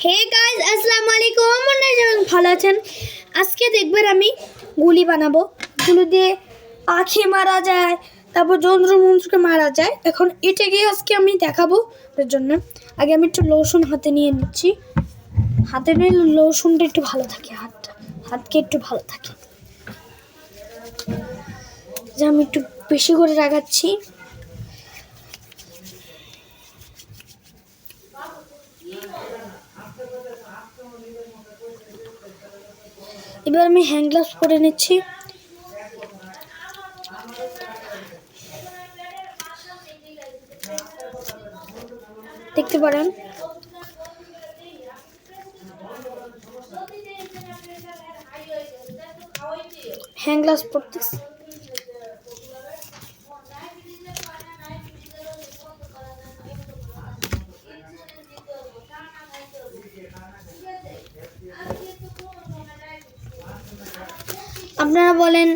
Hey guys, আসসালামু আলাইকুম। ভালো আছেন? আজকে দেখবেন আমি গুলি বানাবো। গুলি দিয়ে পাখি মারা যায়, তারপর যন্ত্র মন্ত্রকে মারা যায়। এখন এটাকে আজকে আমি দেখাবো। এর জন্য আগে আমি একটু লোশন হাতে নিয়ে নিচ্ছি। হাতে নিয়ে লোশনটা একটু ভালো থাকে, হাতকে একটু ভালো থাকে। যে আমি একটু বেশি করে লাগাচ্ছি। এবার আমি হ্যান্ড গ্লাভস পরে নিচ্ছি। দেখতে পারেন হ্যান্ড গ্লাভস পরতেছি। আপনারা বলেন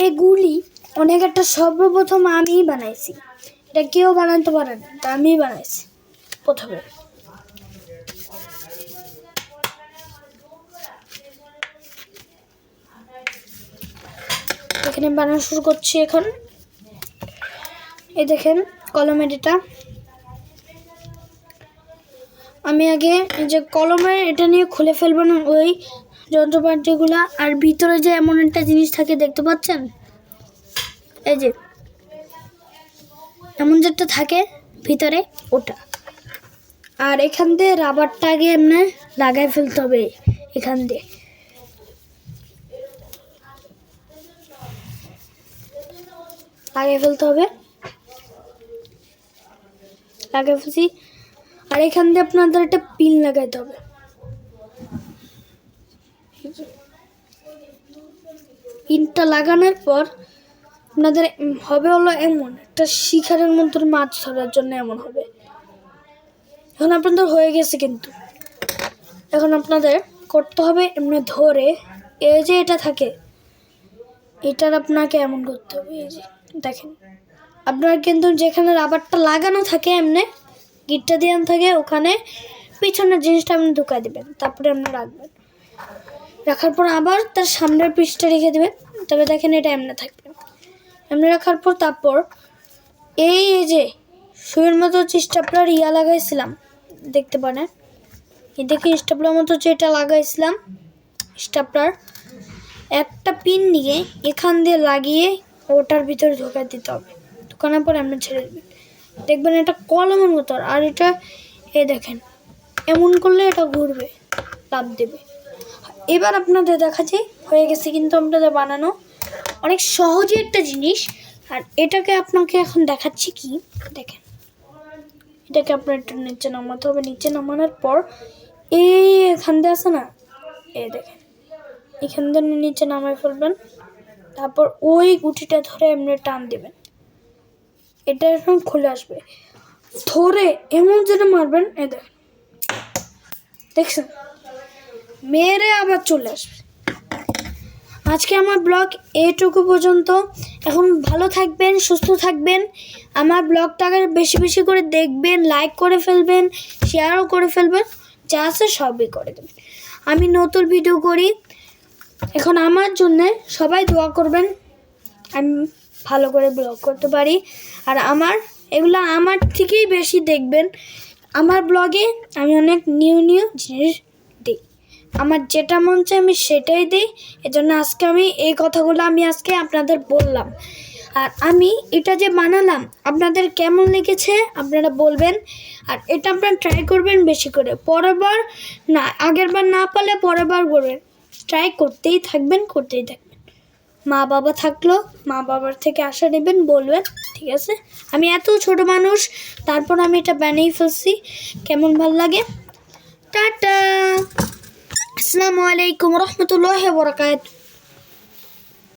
এগুলি অনেক একটা সর্বপ্রথম আমিই বানাইছি, এটা কেউ বানাতে পারে না, তা আমিই বানাইছি প্রথমে। এখানে বানানো শুরু করছি। এখন এই দেখেন কলমের এটা আমি আগে এই যে কলমের এটা নিয়ে খুলে ফেলবো না ওই যন্ত্রপাতিগুলা। আর ভিতরে যে এমন একটা জিনিস থাকে দেখতে পাচ্ছেন, এই যে এমন যেটা থাকে ভিতরে ওটা। আর এখান দিয়ে রাবারটা আগে এমনি লাগাই ফেলতে হবে। এখান দিয়ে লাগিয়ে ফেলতে হবে, লাগিয়ে ফেলছি। আর এখান দিয়ে আপনাদের একটা পিন লাগাইতে হবে। পিনটা লাগানোর পর আপনাদের হবে হলো এমন একটা শিখারের মধ্যে মাছ ধরার জন্য এমন হবে। এখন আপনাদের হয়ে গেছে, কিন্তু এখন আপনাদের করতে হবে এমনি ধরে এই যে এটা থাকে এটার আপনাকে এমন করতে হবে। এই যে দেখেন আপনার কিন্তু যেখানে রাবারটা লাগানো থাকে এমনি গিটটা দিয়ে থাকে ওখানে পিছনের জিনিসটা আপনি ঢুকাই দেবেন, তারপরে আপনি রাখবেন। রাখার পর আবার তার সামনের পিসটা রেখে দেবেন। তবে দেখেন এটা এমনি থাকবে। এমনি রাখার পর তারপর এই যে সুইয়ের মতো স্টেপলার লাগাইছিলাম দেখতে পারেন। এই দেখে স্টেপলার মতো যেটা লাগাইছিলাম স্টেপলার একটা পিন নিয়ে এখান দিয়ে লাগিয়ে ওটার ভিতরে ঢোকাই দিতে হবে। ঢোকানোর পর আপনি ছেড়ে দেবেন। দেখবেন এটা কলমের মতো। আর এটা দেখেন এমন করলে এটা ঘুরবে, লাফ দেবে। এবার আপনাদের দেখাচ্ছি হয়ে গেছে, কিন্তু আপনাদের বানানো অনেক সহজই একটা জিনিস। আর এটাকে আপনাকে এখন দেখাচ্ছি কি দেখেন, এটাকে আপনার একটু নিচে নামাতে হবে। নিচে নামানোর পর এখান দিয়ে আছে না, দেখেন এখান দিয়ে নিচে নামাই ফেলবেন। তারপর ওই গুটিটা ধরে এমনি টান দেবেন, এটা এখন খুলে আসবে। ধরে এমন যেন মারবেন, দেখছেন মেরে আবার চলে আসবে। আজকে আমার ব্লগ এইটুকু পর্যন্ত। এখন ভালো থাকবেন, সুস্থ থাকবেন। আমার ব্লগটাকে বেশি বেশি করে দেখবেন, লাইক করে ফেলবেন, শেয়ারও করে ফেলবেন, যা আছে সবই করে দেবেন। আমি নতুন ভিডিও করি। এখন আমার জন্যে সবাই দোয়া করবেন, আমি ভালো করে ব্লগ করতে পারি। আর এগুলো আমার থেকেই বেশি দেখবেন। আমার ব্লগে আমি অনেক নিউ জিনিস দিই, আমার যেটা মন চায় আমি সেটাই দিই। এজন্য আজকে আমি এই কথাগুলো আমি আজকে আপনাদের বললাম। আর আমি এটা যে বানালাম আপনাদের কেমন লেগেছে আপনারা বলবেন। আর এটা আপনারা ট্রাই করবেন বেশি করে। পরের বার না, আগের বার না পারলে পরের বার করবেন। ট্রাই করতেই থাকবেন। মা বাবা থাকলো, মা বাবার থেকে আশা নেবেন, বলবেন, ঠিক আছে? আমি এত ছোট মানুষ, তারপর আমি এটা বানিয়ে ফেলছি। কেমন ভালো লাগে? টাটা, আসসালামু আলাইকুম রহমতুল্লাহি ওয়া বারাকাতুহু।